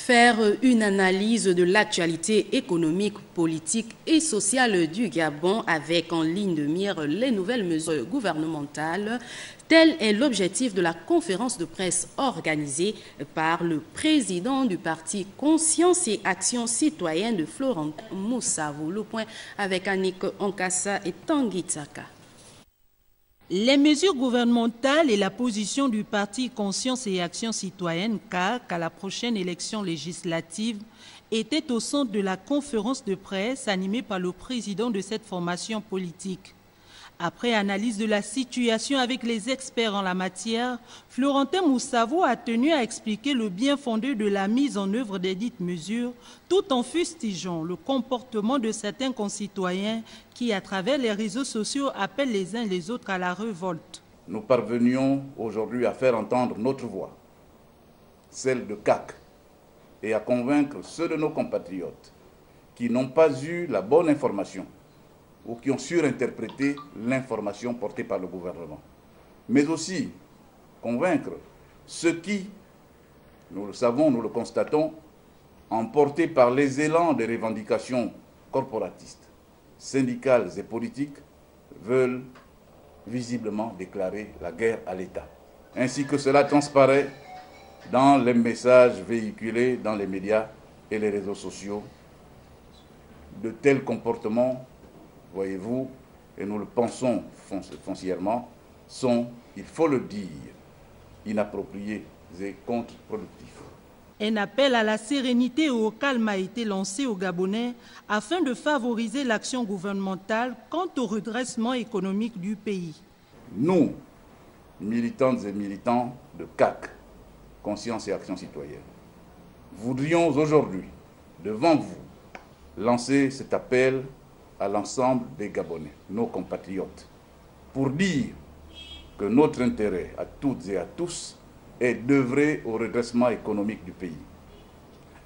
Faire une analyse de l'actualité économique, politique et sociale du Gabon avec en ligne de mire les nouvelles mesures gouvernementales. Tel est l'objectif de la conférence de presse organisée par le président du parti Conscience et Action Citoyenne de Florentin Moussavou. Le point avec Annick Onkassa et Tanguy Tsaka. Les mesures gouvernementales et la position du parti Conscience et Action Citoyenne CAC à la prochaine élection législative étaient au centre de la conférence de presse animée par le président de cette formation politique. Après analyse de la situation avec les experts en la matière, Florentin Moussavou a tenu à expliquer le bien fondé de la mise en œuvre des dites mesures, tout en fustigeant le comportement de certains concitoyens qui, à travers les réseaux sociaux, appellent les uns les autres à la révolte. Nous parvenions aujourd'hui à faire entendre notre voix, celle de CAC, et à convaincre ceux de nos compatriotes qui n'ont pas eu la bonne information ou qui ont surinterprété l'information portée par le gouvernement. Mais aussi convaincre ceux qui, nous le savons, nous le constatons, emportés par les élans des revendications corporatistes, syndicales et politiques, veulent visiblement déclarer la guerre à l'État. Ainsi que cela transparaît dans les messages véhiculés dans les médias et les réseaux sociaux. De tels comportements, voyez-vous, et nous le pensons foncièrement, sont, il faut le dire, inappropriés et contre-productifs. Un appel à la sérénité et au calme a été lancé aux Gabonais afin de favoriser l'action gouvernementale quant au redressement économique du pays. Nous, militantes et militants de CAC, Conscience et Action Citoyenne, voudrions aujourd'hui, devant vous, lancer cet appel à l'ensemble des Gabonais, nos compatriotes, pour dire que notre intérêt à toutes et à tous est d'œuvrer au redressement économique du pays,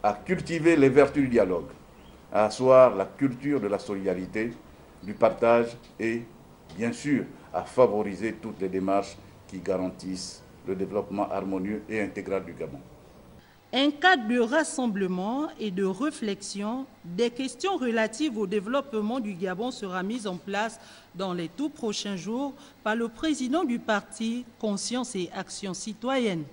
à cultiver les vertus du dialogue, à asseoir la culture de la solidarité, du partage et, bien sûr, à favoriser toutes les démarches qui garantissent le développement harmonieux et intégral du Gabon. Un cadre de rassemblement et de réflexion des questions relatives au développement du Gabon sera mis en place dans les tout prochains jours par le président du parti Conscience et Action Citoyenne.